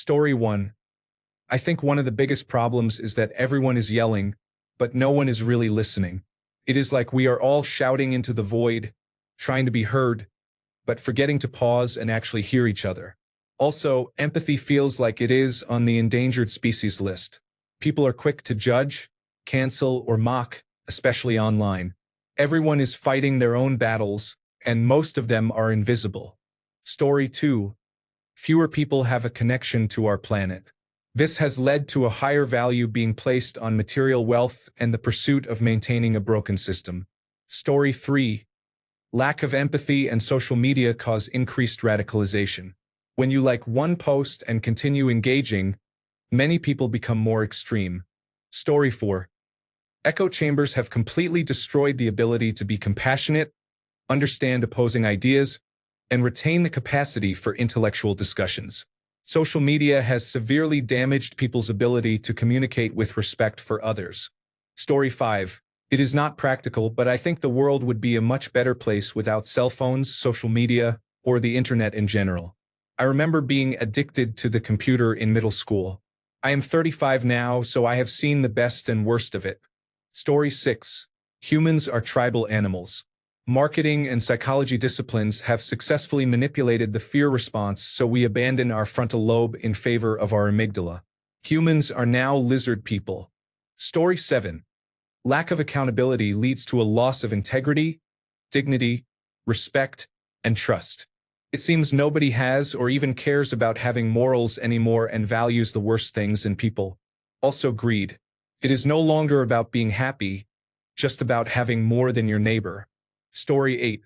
Story 1. I think one of the biggest problems is that everyone is yelling, but no one is really listening. It is like we are all shouting into the void, trying to be heard, but forgetting to pause and actually hear each other. Also, empathy feels like it is on the endangered species list. People are quick to judge, cancel, or mock, especially online. Everyone is fighting their own battles, and most of them are invisible. Story 2. Fewer people have a connection to our planet. This has led to a higher value being placed on material wealth and the pursuit of maintaining a broken system. Story 3. Lack of empathy and social media cause increased radicalization. When you like one post and continue engaging, many people become more extreme. Story 4. Echo chambers have completely destroyed the ability to be compassionate, understand opposing ideas, and retain the capacity for intellectual discussions. Social media has severely damaged people's ability to communicate with respect for others. Story 5. It is not practical, but I think the world would be a much better place without cell phones, social media, or the internet in general. I remember being addicted to the computer in middle school. I am 35 now, so I have seen the best and worst of it. Story 6. Humans are tribal animals. Marketing and psychology disciplines have successfully manipulated the fear response, so we abandon our frontal lobe in favor of our amygdala. Humans are now lizard people. Story 7. Lack of accountability leads to a loss of integrity, dignity, respect, and trust. It seems nobody has or even cares about having morals anymore and values the worst things in people. Also greed. It is no longer about being happy, just about having more than your neighbor. Story 8.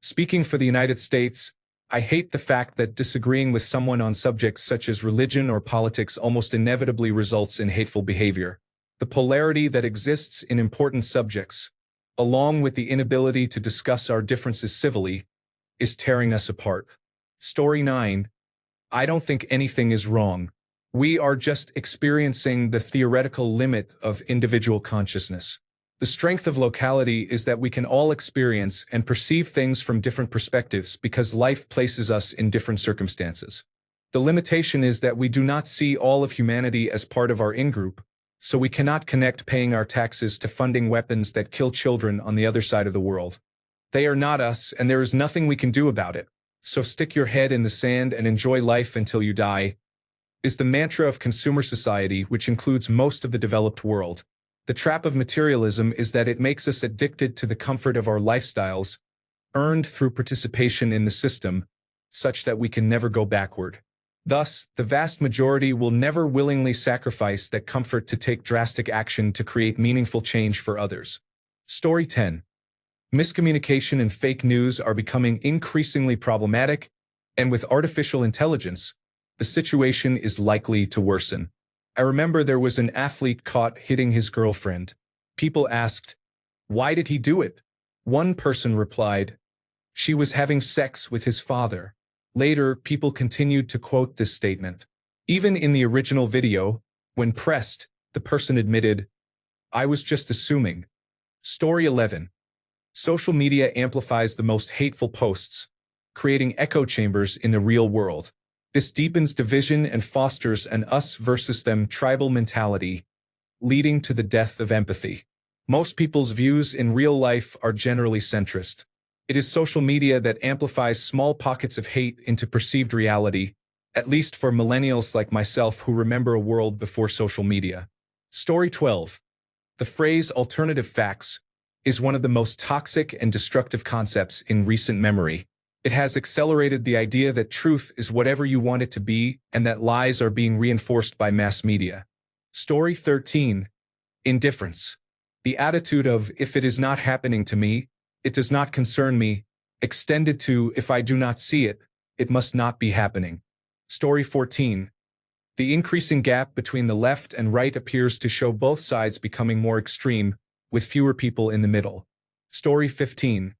Speaking for the United States, I hate the fact that disagreeing with someone on subjects such as religion or politics almost inevitably results in hateful behavior. The polarity that exists in important subjects, along with the inability to discuss our differences civilly, is tearing us apart. Story 9. I don't think anything is wrong. We are just experiencing the theoretical limit of individual consciousness. The strength of locality is that we can all experience and perceive things from different perspectives because life places us in different circumstances. The limitation is that we do not see all of humanity as part of our in-group, so we cannot connect paying our taxes to funding weapons that kill children on the other side of the world. They are not us, and there is nothing we can do about it. So stick your head in the sand and enjoy life until you die, is the mantra of consumer society, which includes most of the developed world. The trap of materialism is that it makes us addicted to the comfort of our lifestyles, earned through participation in the system, such that we can never go backward. Thus, the vast majority will never willingly sacrifice that comfort to take drastic action to create meaningful change for others. Story 10. Miscommunication and fake news are becoming increasingly problematic, and with artificial intelligence, the situation is likely to worsen. I remember there was an athlete caught hitting his girlfriend. People asked, "Why did he do it?" One person replied, "She was having sex with his father." Later, people continued to quote this statement. Even in the original video, when pressed, the person admitted, "I was just assuming." Story 11. Social media amplifies the most hateful posts, creating echo chambers in the real world. This deepens division and fosters an us versus them tribal mentality, leading to the death of empathy. Most people's views in real life are generally centrist. It is social media that amplifies small pockets of hate into perceived reality, at least for millennials like myself who remember a world before social media. Story 12. The phrase alternative facts is one of the most toxic and destructive concepts in recent memory. It has accelerated the idea that truth is whatever you want it to be and that lies are being reinforced by mass media. Story 13. Indifference. The attitude of, if it is not happening to me, it does not concern me, extended to, if I do not see it, it must not be happening. Story 14. The increasing gap between the left and right appears to show both sides becoming more extreme, with fewer people in the middle. Story 15.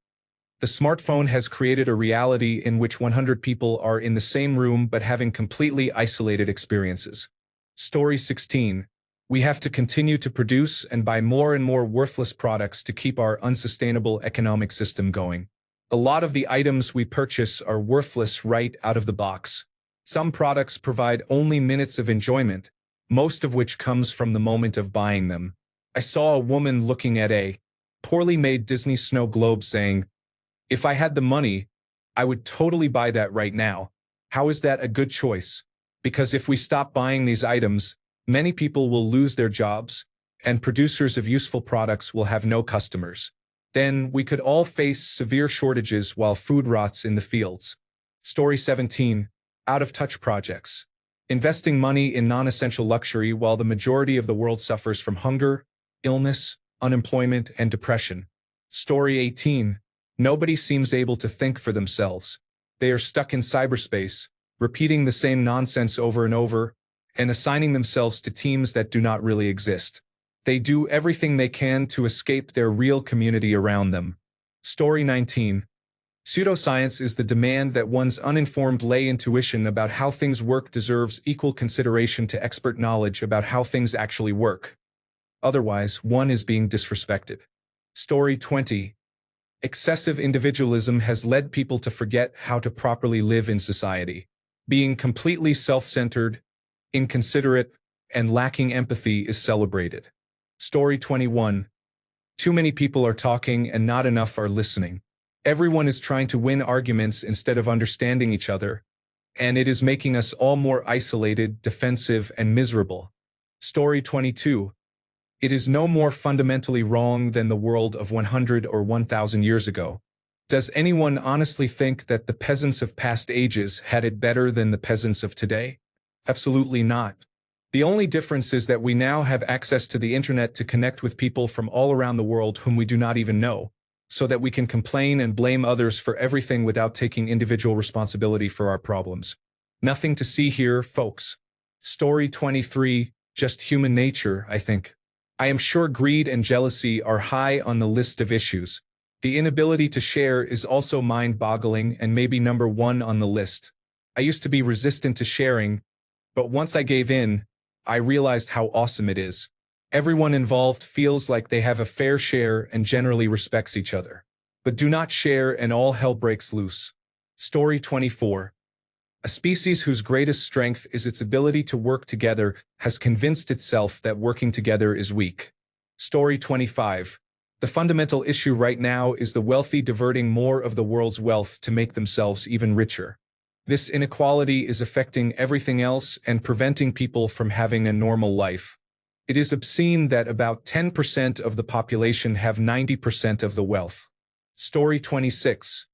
The smartphone has created a reality in which 100 people are in the same room but having completely isolated experiences. Story 16. We have to continue to produce and buy more and more worthless products to keep our unsustainable economic system going. A lot of the items we purchase are worthless right out of the box. Some products provide only minutes of enjoyment, most of which comes from the moment of buying them. I saw a woman looking at a poorly made Disney snow globe saying, "If I had the money, I would totally buy that right now." How is that a good choice? Because if we stop buying these items, many people will lose their jobs, and producers of useful products will have no customers. Then we could all face severe shortages while food rots in the fields. Story 17. Out-of-touch projects. Investing money in non-essential luxury while the majority of the world suffers from hunger, illness, unemployment, and depression. Story 18. Nobody seems able to think for themselves. They are stuck in cyberspace, repeating the same nonsense over and over, and assigning themselves to teams that do not really exist. They do everything they can to escape their real community around them. Story 19. Pseudoscience is the demand that one's uninformed lay intuition about how things work deserves equal consideration to expert knowledge about how things actually work. Otherwise, one is being disrespected. Story 20. Excessive individualism has led people to forget how to properly live in society. Being completely self-centered, inconsiderate, and lacking empathy is celebrated. Story 21. Too many people are talking and not enough are listening. Everyone is trying to win arguments instead of understanding each other, and it is making us all more isolated, defensive, and miserable. Story 22. It is no more fundamentally wrong than the world of 100 or 1,000 years ago. Does anyone honestly think that the peasants of past ages had it better than the peasants of today? Absolutely not. The only difference is that we now have access to the internet to connect with people from all around the world whom we do not even know, so that we can complain and blame others for everything without taking individual responsibility for our problems. Nothing to see here, folks. Story 23. Just human nature, I think. I am sure greed and jealousy are high on the list of issues. The inability to share is also mind-boggling and maybe number one on the list. I used to be resistant to sharing, but once I gave in, I realized how awesome it is. Everyone involved feels like they have a fair share and generally respects each other. But do not share and all hell breaks loose. Story 24. A species whose greatest strength is its ability to work together has convinced itself that working together is weak. Story 25. The fundamental issue right now is the wealthy diverting more of the world's wealth to make themselves even richer. This inequality is affecting everything else and preventing people from having a normal life. It is obscene that about 10% of the population have 90% of the wealth. Story 26.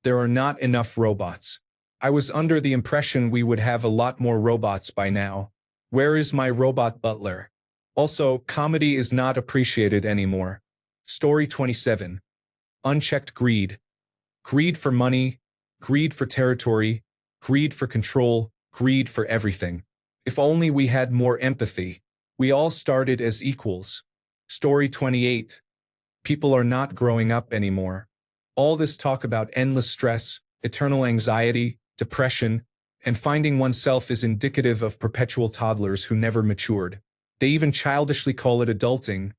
There are not enough robots. I was under the impression we would have a lot more robots by now. Where is my robot butler? Also, comedy is not appreciated anymore. Story 27. Unchecked greed. Greed for money, greed for territory, greed for control, greed for everything. If only we had more empathy. We all started as equals. Story 28. People are not growing up anymore. All this talk about endless stress, eternal anxiety, depression, and finding oneself is indicative of perpetual toddlers who never matured. They even childishly call it adulting,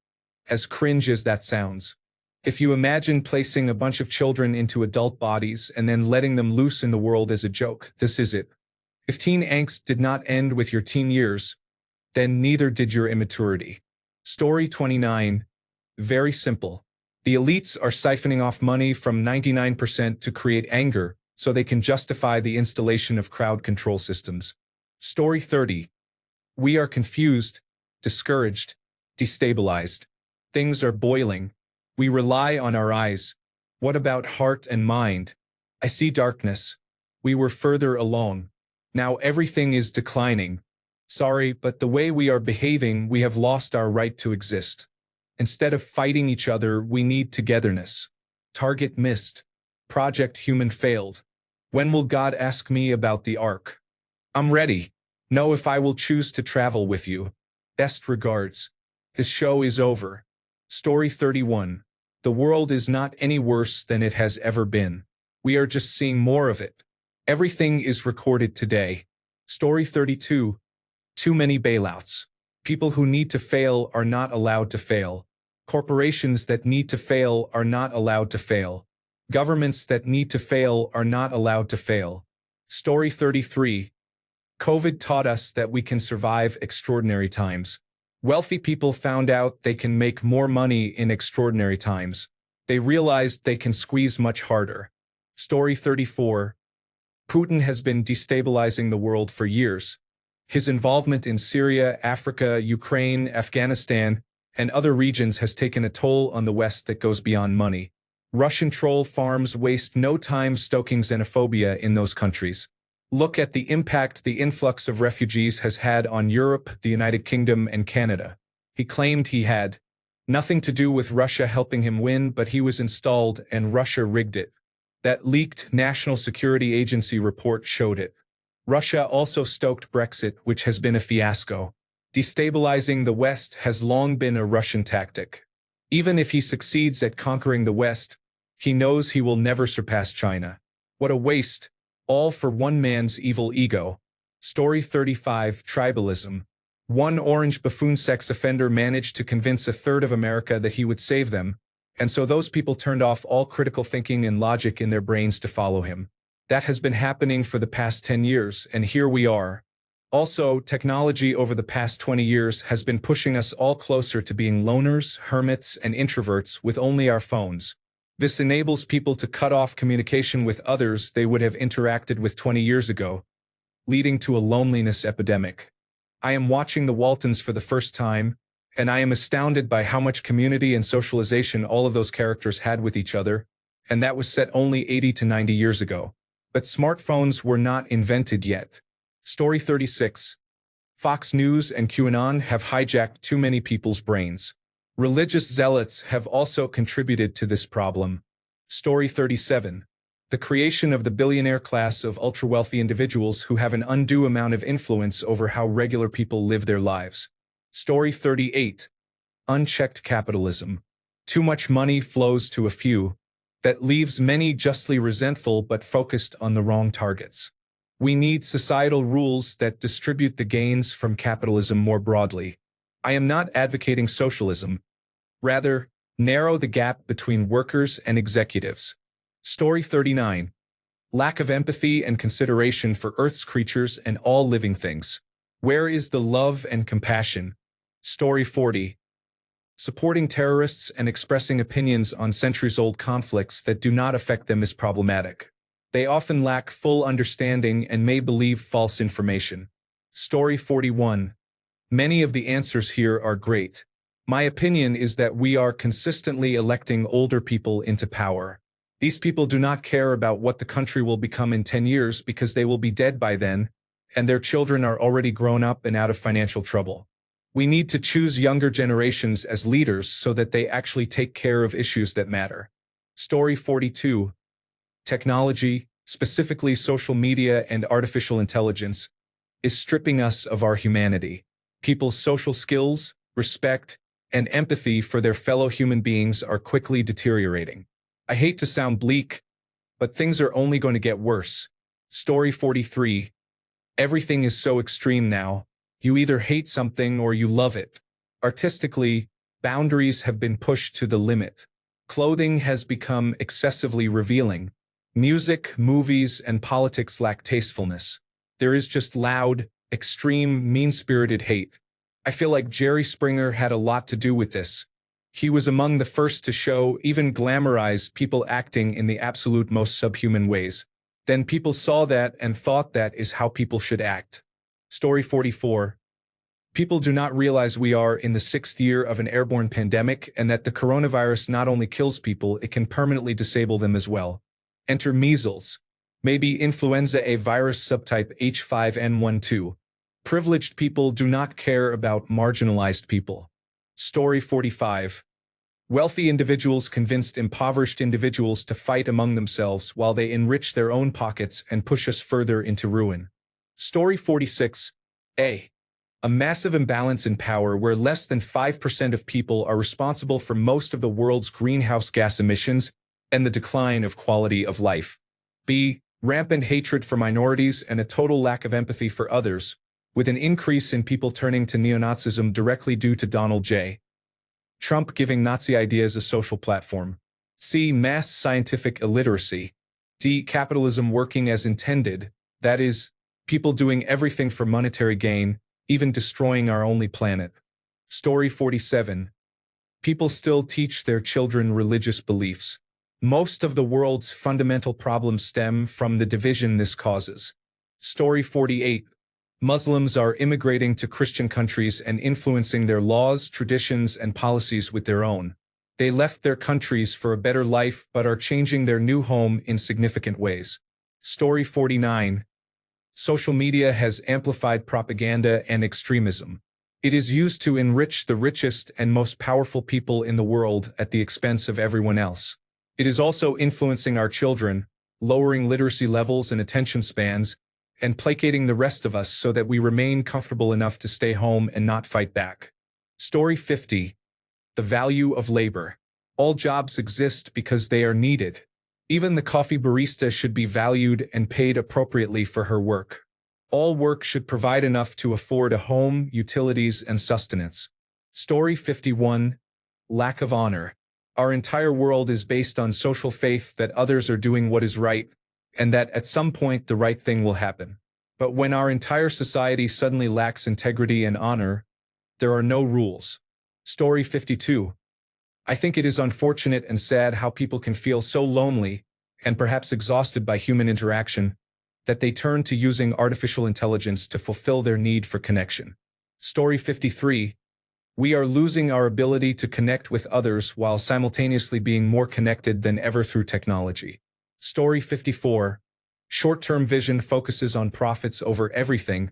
as cringe as that sounds. If you imagine placing a bunch of children into adult bodies and then letting them loose in the world as a joke, this is it. If teen angst did not end with your teen years, then neither did your immaturity. Story 29. Very simple. The elites are siphoning off money from 99% to create anger, so they can justify the installation of crowd control systems. Story 30. We are confused, discouraged, destabilized. Things are boiling. We rely on our eyes. What about heart and mind? I see darkness. We were further along. Now everything is declining. Sorry, but the way we are behaving, we have lost our right to exist. Instead of fighting each other, we need togetherness. Target missed. Project Human failed. When will God ask me about the Ark? I'm ready. Know if I will choose to travel with you. Best regards. This show is over. Story 31. The world is not any worse than it has ever been. We are just seeing more of it. Everything is recorded today. Story 32. Too many bailouts. People who need to fail are not allowed to fail. Corporations that need to fail are not allowed to fail. Governments that need to fail are not allowed to fail. Story 33. COVID taught us that we can survive extraordinary times. Wealthy people found out they can make more money in extraordinary times. They realized they can squeeze much harder. Story 34. Putin has been destabilizing the world for years. His involvement in Syria, Africa, Ukraine, Afghanistan, and other regions has taken a toll on the West that goes beyond money. Russian troll farms waste no time stoking xenophobia in those countries. Look at the impact the influx of refugees has had on Europe, the United Kingdom, and Canada. He claimed he had nothing to do with Russia helping him win, but he was installed and Russia rigged it. That leaked National Security Agency report showed it. Russia also stoked Brexit, which has been a fiasco. Destabilizing the West has long been a Russian tactic. Even if he succeeds at conquering the West, he knows he will never surpass China. What a waste, all for one man's evil ego. Story 35. Tribalism. One orange buffoon sex offender managed to convince a third of America that he would save them, and so those people turned off all critical thinking and logic in their brains to follow him. That has been happening for the past 10 years, and here we are. Also, technology over the past 20 years has been pushing us all closer to being loners, hermits, and introverts with only our phones. This enables people to cut off communication with others they would have interacted with 20 years ago, leading to a loneliness epidemic. I am watching the Waltons for the first time, and I am astounded by how much community and socialization all of those characters had with each other, and that was set only 80 to 90 years ago. But smartphones were not invented yet. Story 36. Fox News and QAnon have hijacked too many people's brains. Religious zealots have also contributed to this problem. Story 37. The creation of the billionaire class of ultra-wealthy individuals who have an undue amount of influence over how regular people live their lives. Story 38. Unchecked capitalism. Too much money flows to a few. That leaves many justly resentful but focused on the wrong targets. We need societal rules that distribute the gains from capitalism more broadly. I am not advocating socialism. Rather, narrow the gap between workers and executives. Story 39. Lack of empathy and consideration for Earth's creatures and all living things. Where is the love and compassion? Story 40. Supporting terrorists and expressing opinions on centuries-old conflicts that do not affect them is problematic. They often lack full understanding and may believe false information. Story 41. Many of the answers here are great. My opinion is that we are consistently electing older people into power. These people do not care about what the country will become in 10 years because they will be dead by then, and their children are already grown up and out of financial trouble. We need to choose younger generations as leaders so that they actually take care of issues that matter. Story 42. Technology, specifically social media and artificial intelligence, is stripping us of our humanity. People's social skills, respect, and empathy for their fellow human beings are quickly deteriorating. I hate to sound bleak, but things are only going to get worse. Story 43. Everything is so extreme now. You either hate something or you love it. Artistically, boundaries have been pushed to the limit. Clothing has become excessively revealing. Music, movies, and politics lack tastefulness. There is just loud, extreme, mean-spirited hate. I feel like Jerry Springer had a lot to do with this. He was among the first to show, even glamorize, people acting in the absolute most subhuman ways. Then people saw that and thought that is how people should act. Story 44. People do not realize we are in the 6th year of an airborne pandemic and that the coronavirus not only kills people, it can permanently disable them as well. Enter measles. Maybe influenza A virus subtype H5N1 too. Privileged people do not care about marginalized people. Story 45. Wealthy individuals convinced impoverished individuals to fight among themselves while they enrich their own pockets and push us further into ruin. Story 46. A massive imbalance in power where less than 5% of people are responsible for most of the world's greenhouse gas emissions and the decline of quality of life. B. Rampant hatred for minorities and a total lack of empathy for others, with an increase in people turning to neo-Nazism directly due to Donald J. Trump giving Nazi ideas a social platform. C. Mass scientific illiteracy. D. Capitalism working as intended, that is, People doing everything for monetary gain, even destroying our only planet. Story 47. People still teach their children religious beliefs. Most of the world's fundamental problems stem from the division this causes. Story 48. Muslims are immigrating to Christian countries and influencing their laws, traditions, and policies with their own. They left their countries for a better life but are changing their new home in significant ways. Story 49. Social media has amplified propaganda and extremism. It is used to enrich the richest and most powerful people in the world at the expense of everyone else. It is also influencing our children, lowering literacy levels and attention spans, and placating the rest of us so that we remain comfortable enough to stay home and not fight back. Story 50. The value of labor. All jobs exist because they are needed. Even the coffee barista should be valued and paid appropriately for her work. All work should provide enough to afford a home, utilities, and sustenance. Story 51. Lack of honor. Our entire world is based on social faith that others are doing what is right, and that at some point the right thing will happen. But when our entire society suddenly lacks integrity and honor, there are no rules. Story 52. I think it is unfortunate and sad how people can feel so lonely, and perhaps exhausted by human interaction, that they turn to using artificial intelligence to fulfill their need for connection. Story 53. We are losing our ability to connect with others while simultaneously being more connected than ever through technology. Story 54. Short-term vision focuses on profits over everything,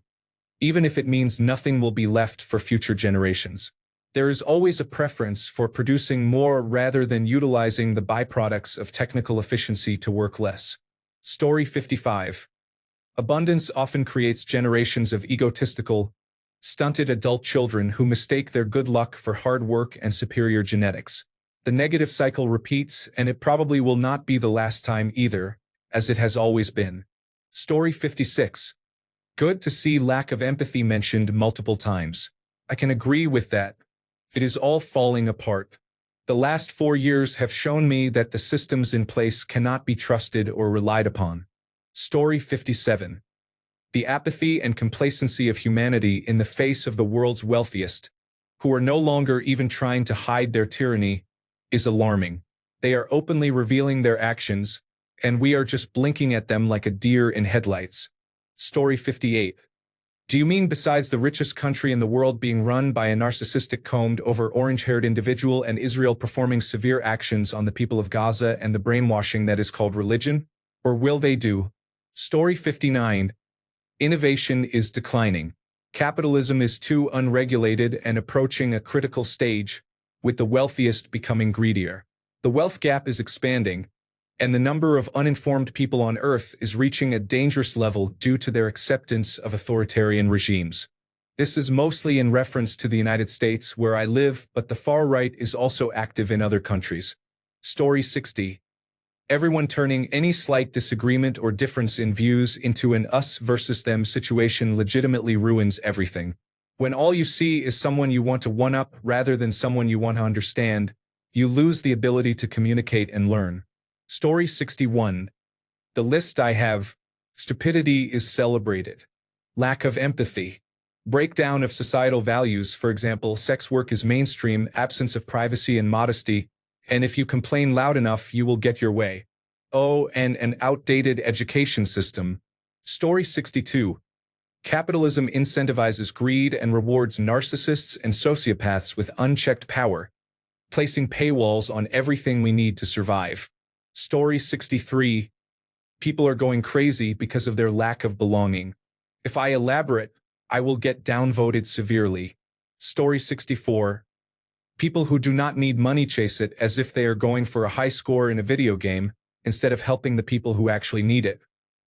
even if it means nothing will be left for future generations. There is always a preference for producing more rather than utilizing the byproducts of technical efficiency to work less. Story 55. Abundance often creates generations of egotistical, stunted adult children who mistake their good luck for hard work and superior genetics. The negative cycle repeats, and it probably will not be the last time either, as it has always been. Story 56. Good to see lack of empathy mentioned multiple times. I can agree with that. It is all falling apart. The last 4 years have shown me that the systems in place cannot be trusted or relied upon. Story 57. The apathy and complacency of humanity in the face of the world's wealthiest, who are no longer even trying to hide their tyranny, is alarming. They are openly revealing their actions, and we are just blinking at them like a deer in headlights. Story 58. Do you mean besides the richest country in the world being run by a narcissistic combed-over orange-haired individual and Israel performing severe actions on the people of Gaza and the brainwashing that is called religion? Or will they do? Story 59. Innovation is declining. Capitalism is too unregulated and approaching a critical stage, with the wealthiest becoming greedier. The wealth gap is expanding, and the number of uninformed people on Earth is reaching a dangerous level due to their acceptance of authoritarian regimes. This is mostly in reference to the United States, where I live, but the far right is also active in other countries. Story 60. Everyone turning any slight disagreement or difference in views into an us versus them situation legitimately ruins everything. When all you see is someone you want to one-up rather than someone you want to understand, you lose the ability to communicate and learn. Story 61. The list I have. Stupidity is celebrated. Lack of empathy. Breakdown of societal values, for example, sex work is mainstream, absence of privacy and modesty, and if you complain loud enough, you will get your way. Oh, and an outdated education system. Story 62. Capitalism incentivizes greed and rewards narcissists and sociopaths with unchecked power, placing paywalls on everything we need to survive. Story 63. People are going crazy because of their lack of belonging. If I elaborate, I will get downvoted severely. Story 64. People who do not need money chase it as if they are going for a high score in a video game, instead of helping the people who actually need it.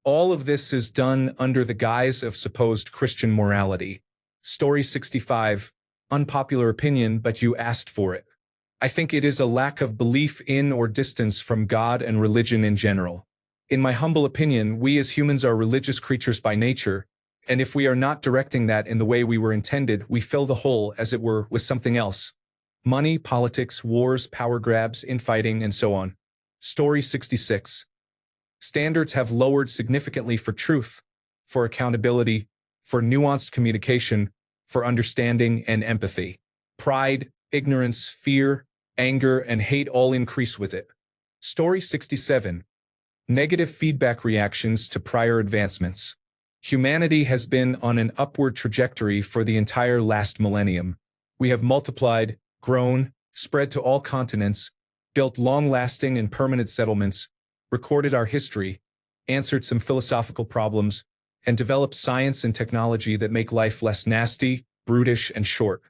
All of this is done under the guise of supposed Christian morality. Story 65. Unpopular opinion, but you asked for it. I think it is a lack of belief in or distance from God and religion in general. In my humble opinion, we as humans are religious creatures by nature, and if we are not directing that in the way we were intended, we fill the hole, as it were, with something else. Money, politics, wars, power grabs, infighting, and so on. Story 66. Standards have lowered significantly for truth. for accountability, for nuanced communication, for understanding and empathy. Pride, ignorance, fear, anger, and hate all increase with it. Story 67. Negative feedback reactions to prior advancements. Humanity has been on an upward trajectory for the entire last millennium. We have multiplied, grown, spread to all continents, built long-lasting and permanent settlements, recorded our history, answered some philosophical problems, and developed science and technology that make life less nasty, brutish, and short.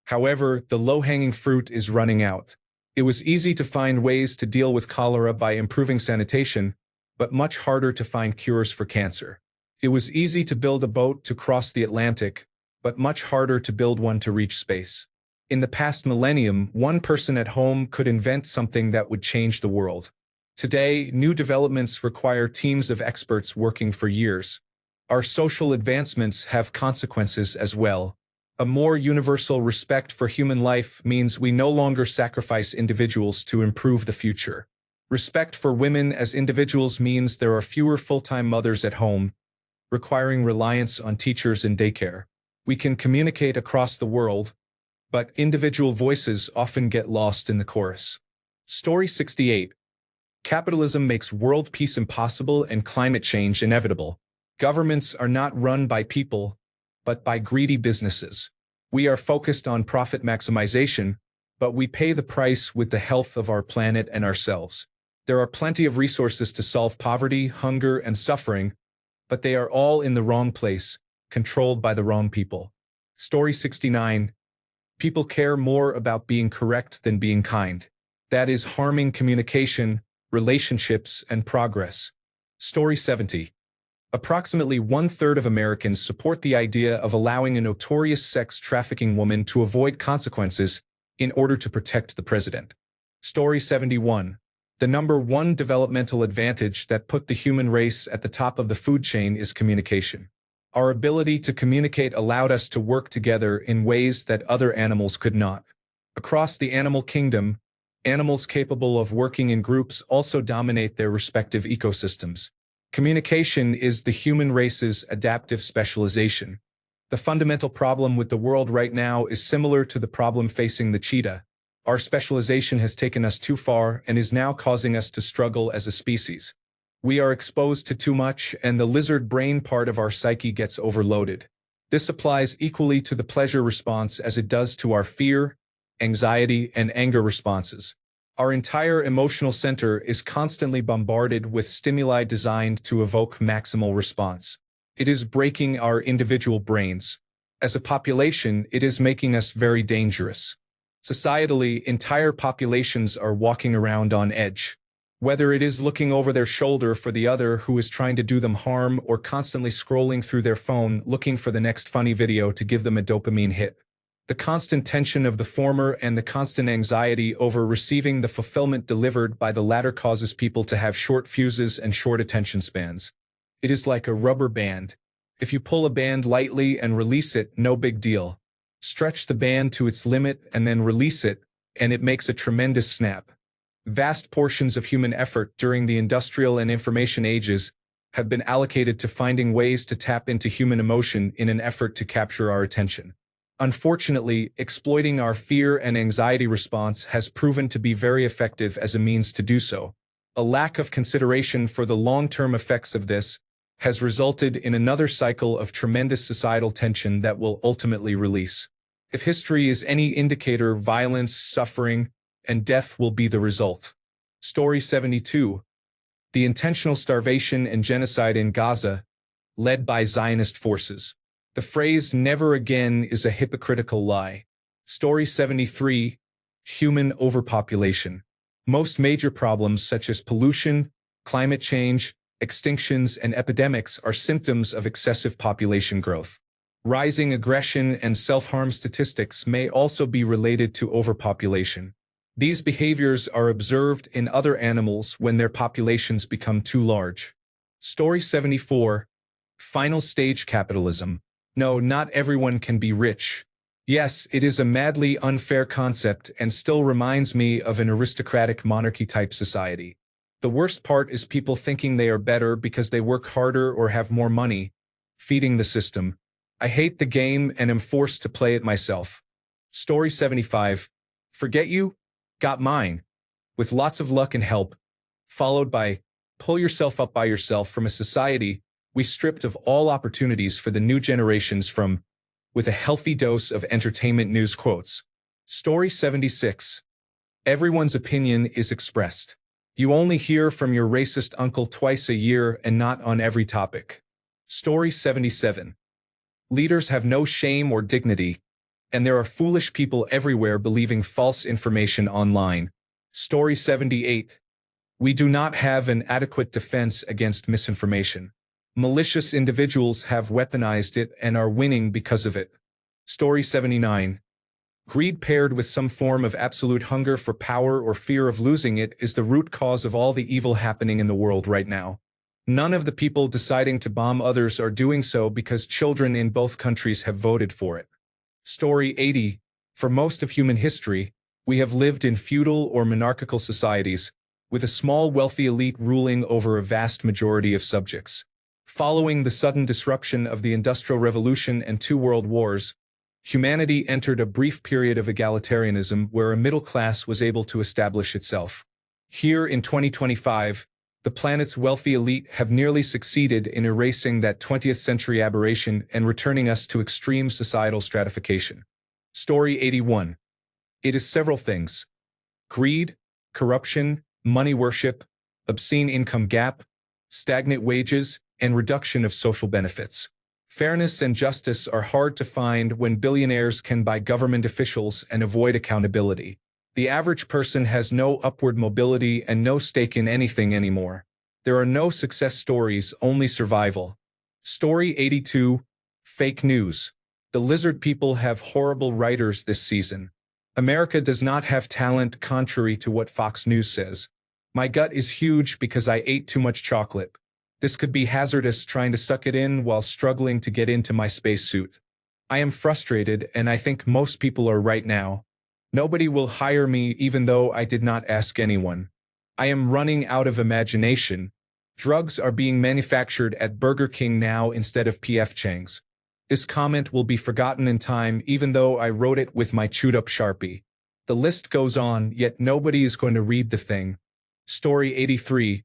However, the low-hanging fruit is running out. It was easy to find ways to deal with cholera by improving sanitation, but much harder to find cures for cancer. It was easy to build a boat to cross the Atlantic, but much harder to build one to reach space. In the past millennium, one person at home could invent something that would change the world. Today, new developments require teams of experts working for years. Our social advancements have consequences as well. A more universal respect for human life means we no longer sacrifice individuals to improve the future. Respect for women as individuals means there are fewer full-time mothers at home, requiring reliance on teachers and daycare. We can communicate across the world, but individual voices often get lost in the chorus. Story 68. Capitalism makes world peace impossible and climate change inevitable. Governments are not run by people, but by greedy businesses. We are focused on profit maximization, but we pay the price with the health of our planet and ourselves. There are plenty of resources to solve poverty, hunger, and suffering, but they are all in the wrong place, controlled by the wrong people. Story 69. People care more about being correct than being kind. That is harming communication, relationships, and progress. Story 70. Approximately 1/3 of Americans support the idea of allowing a notorious sex trafficking woman to avoid consequences in order to protect the president. Story 71. The number one developmental advantage that put the human race at the top of the food chain is communication. Our ability to communicate allowed us to work together in ways that other animals could not. Across the animal kingdom, animals capable of working in groups also dominate their respective ecosystems. Communication is the human race's adaptive specialization. The fundamental problem with the world right now is similar to the problem facing the cheetah. Our specialization has taken us too far and is now causing us to struggle as a species. We are exposed to too much, and the lizard brain part of our psyche gets overloaded. This applies equally to the pleasure response as it does to our fear, anxiety, and anger responses. Our entire emotional center is constantly bombarded with stimuli designed to evoke maximal response. It is breaking our individual brains. As a population, it is making us very dangerous. Societally, entire populations are walking around on edge. Whether it is looking over their shoulder for the other who is trying to do them harm or constantly scrolling through their phone looking for the next funny video to give them a dopamine hit. The constant tension of the former and the constant anxiety over receiving the fulfillment delivered by the latter causes people to have short fuses and short attention spans. It is like a rubber band. If you pull a band lightly and release it, no big deal. Stretch the band to its limit and then release it, and it makes a tremendous snap. Vast portions of human effort during the industrial and information ages have been allocated to finding ways to tap into human emotion in an effort to capture our attention. Unfortunately, exploiting our fear and anxiety response has proven to be very effective as a means to do so. A lack of consideration for the long-term effects of this has resulted in another cycle of tremendous societal tension that will ultimately release. If history is any indicator, violence, suffering, and death will be the result. Story 72. The intentional starvation and genocide in Gaza, led by Zionist forces. The phrase "never again" is a hypocritical lie. Story 73. Human overpopulation. Most major problems such as pollution, climate change, extinctions, and epidemics are symptoms of excessive population growth. Rising aggression and self-harm statistics may also be related to overpopulation. These behaviors are observed in other animals when their populations become too large. Story 74. Final stage capitalism. No, not everyone can be rich. Yes, it is a madly unfair concept and still reminds me of an aristocratic monarchy-type society. The worst part is people thinking they are better because they work harder or have more money, feeding the system. I hate the game and am forced to play it myself. Story 75. Forget you? Got mine. With lots of luck and help. Followed by, pull yourself up by yourself from a society we stripped of all opportunities for the new generations from, with a healthy dose of entertainment news quotes. Story 76. Everyone's opinion is expressed. You only hear from your racist uncle twice a year and not on every topic. Story 77. Leaders have no shame or dignity, and there are foolish people everywhere believing false information online. Story 78. We do not have an adequate defense against misinformation. Malicious individuals have weaponized it and are winning because of it. Story 79. Greed paired with some form of absolute hunger for power or fear of losing it is the root cause of all the evil happening in the world right now. None of the people deciding to bomb others are doing so because children in both countries have voted for it. Story 80. For most of human history, we have lived in feudal or monarchical societies, with a small wealthy elite ruling over a vast majority of subjects. Following the sudden disruption of the Industrial Revolution and 2 world wars, humanity entered a brief period of egalitarianism where a middle class was able to establish itself. Here in 2025, the planet's wealthy elite have nearly succeeded in erasing that 20th century aberration and returning us to extreme societal stratification. Story 81. It is several things: greed, corruption, money worship, obscene income gap, stagnant wages, and reduction of social benefits. Fairness and justice are hard to find when billionaires can buy government officials and avoid accountability. The average person has no upward mobility and no stake in anything anymore. There are no success stories, only survival. Story 82. Fake news. The lizard people have horrible writers this season. America does not have talent, contrary to what Fox News says. My gut is huge because I ate too much chocolate. This could be hazardous trying to suck it in while struggling to get into my spacesuit. I am frustrated, and I think most people are right now. Nobody will hire me even though I did not ask anyone. I am running out of imagination. Drugs are being manufactured at Burger King now instead of P.F. Chang's. This comment will be forgotten in time even though I wrote it with my chewed-up Sharpie. The list goes on, yet nobody is going to read the thing. Story 83.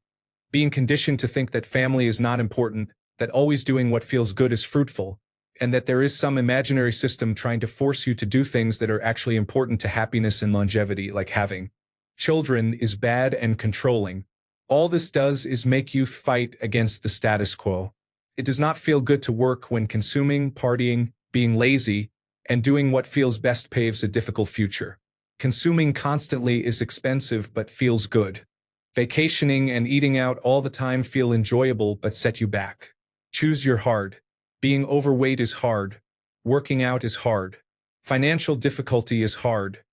Being conditioned to think that family is not important, that always doing what feels good is fruitful, and that there is some imaginary system trying to force you to do things that are actually important to happiness and longevity, like having children, is bad and controlling. All this does is make you fight against the status quo. It does not feel good to work when consuming, partying, being lazy, and doing what feels best paves a difficult future. Consuming constantly is expensive but feels good. Vacationing and eating out all the time feel enjoyable but set you back. Choose your hard. Being overweight is hard. Working out is hard. Financial difficulty is hard.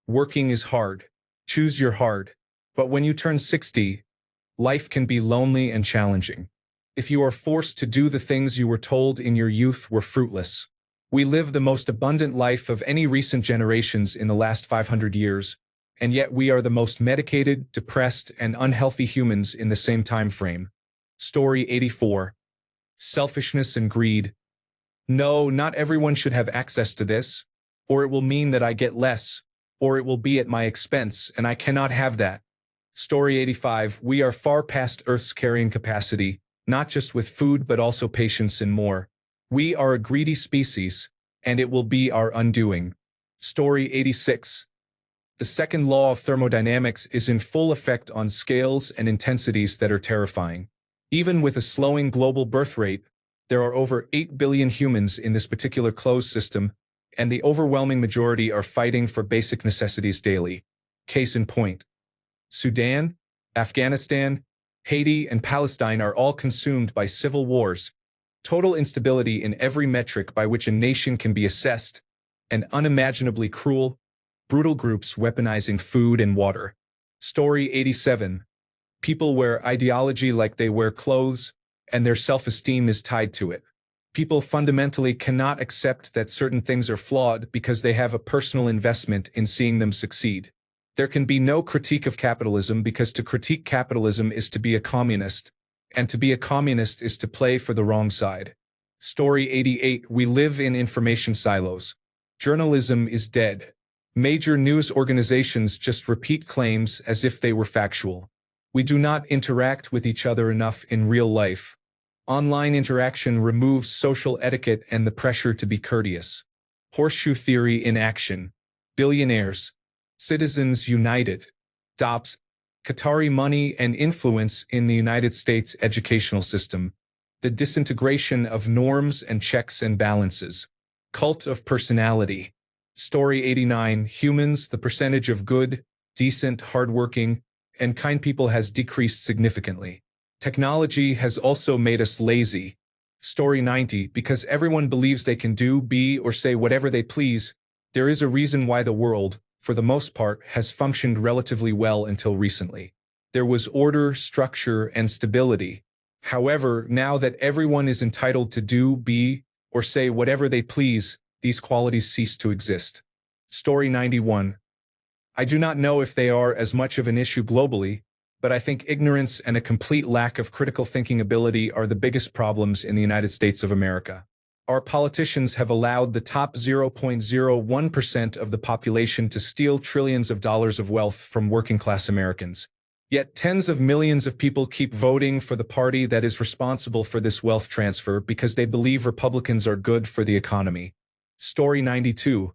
Working is hard. Choose your hard. But when you turn 60, life can be lonely and challenging. If you are forced to do the things you were told in your youth were fruitless. We live the most abundant life of any recent generations in the last 500 years, and yet we are the most medicated, depressed, and unhealthy humans in the same time frame. Story 84. Selfishness and greed. No, not everyone should have access to this, or it will mean that I get less, or it will be at my expense, and I cannot have that. Story 85. We are far past Earth's carrying capacity, not just with food but also patience and more. We are a greedy species, and it will be our undoing. Story 86. The second law of thermodynamics is in full effect on scales and intensities that are terrifying. Even with a slowing global birth rate, there are over 8 billion humans in this particular closed system, and the overwhelming majority are fighting for basic necessities daily. Case in point. Sudan, Afghanistan, Haiti, and Palestine are all consumed by civil wars, total instability in every metric by which a nation can be assessed, and unimaginably cruel, brutal groups weaponizing food and water. Story 87. People wear ideology like they wear clothes, and their self-esteem is tied to it. People fundamentally cannot accept that certain things are flawed because they have a personal investment in seeing them succeed. There can be no critique of capitalism because to critique capitalism is to be a communist, and to be a communist is to play for the wrong side. Story 88. We live in information silos. Journalism is dead. Major news organizations just repeat claims as if they were factual. We do not interact with each other enough in real life. Online interaction removes social etiquette and the pressure to be courteous. Horseshoe theory in action. Billionaires. Citizens United. DOPS. Qatari money and influence in the United States educational system. The disintegration of norms and checks and balances. Cult of personality. Story 89. Humans, the percentage of good, decent, hardworking, and kind people has decreased significantly. Technology has also made us lazy. Story 90. Because everyone believes they can do, be, or say whatever they please, there is a reason why the world, for the most part, has functioned relatively well until recently. There was order, structure, and stability. However, now that everyone is entitled to do, be, or say whatever they please, these qualities cease to exist. Story 91. I do not know if they are as much of an issue globally, but I think ignorance and a complete lack of critical thinking ability are the biggest problems in the United States of America. Our politicians have allowed the top 0.01% of the population to steal trillions of dollars of wealth from working-class Americans. Yet tens of millions of people keep voting for the party that is responsible for this wealth transfer because they believe Republicans are good for the economy. Story 92.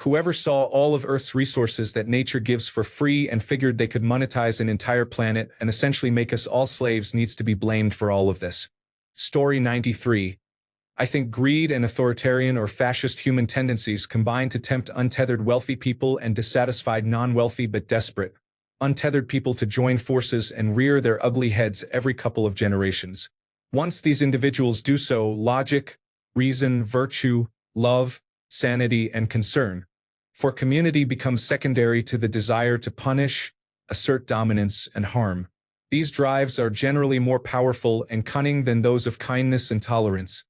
Whoever saw all of Earth's resources that nature gives for free and figured they could monetize an entire planet and essentially make us all slaves needs to be blamed for all of this. Story 93. I think greed and authoritarian or fascist human tendencies combine to tempt untethered wealthy people and dissatisfied non-wealthy but desperate, untethered people to join forces and rear their ugly heads every couple of generations. Once these individuals do so, logic, reason, virtue, love, sanity, and concern for community becomes secondary to the desire to punish, assert dominance, and harm. These drives are generally more powerful and cunning than those of kindness and tolerance,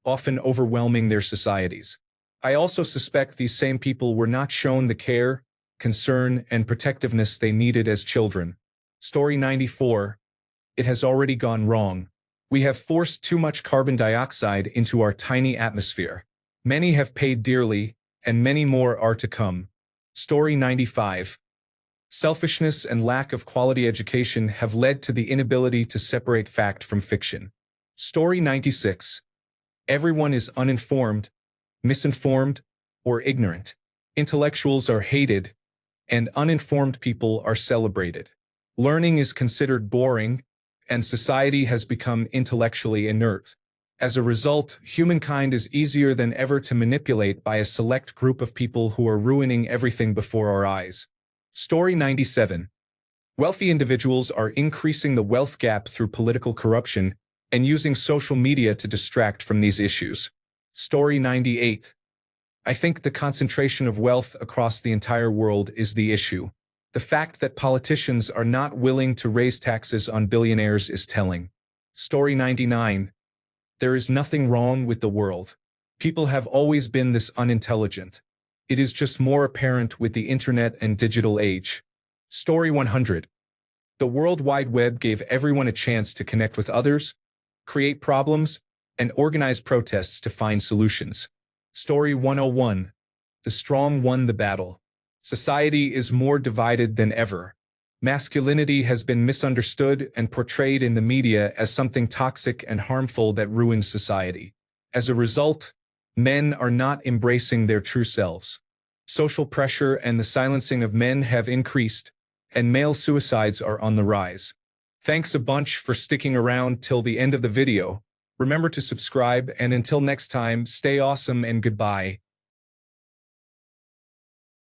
often overwhelming their societies. I also suspect these same people were not shown the care, concern, and protectiveness they needed as children. Story 94. It has already gone wrong. We have forced too much carbon dioxide into our tiny atmosphere. Many have paid dearly, and many more are to come. Story 95. Selfishness and lack of quality education have led to the inability to separate fact from fiction. Story 96. Everyone is uninformed, misinformed, or ignorant. Intellectuals are hated, and uninformed people are celebrated. Learning is considered boring, and society has become intellectually inert. As a result, humankind is easier than ever to manipulate by a select group of people who are ruining everything before our eyes. Story 97. Wealthy individuals are increasing the wealth gap through political corruption and using social media to distract from these issues. Story 98. I think the concentration of wealth across the entire world is the issue. The fact that politicians are not willing to raise taxes on billionaires is telling. Story 99. There is nothing wrong with the world. People have always been this unintelligent. It is just more apparent with the internet and digital age. Story 100. The World Wide Web gave everyone a chance to connect with others, create problems, and organize protests to find solutions. Story 101. The strong won the battle. Society is more divided than ever. Masculinity has been misunderstood and portrayed in the media as something toxic and harmful that ruins society. As a result, men are not embracing their true selves. Social pressure and the silencing of men have increased, and male suicides are on the rise. Thanks a bunch for sticking around till the end of the video. Remember to subscribe, and until next time, stay awesome and goodbye.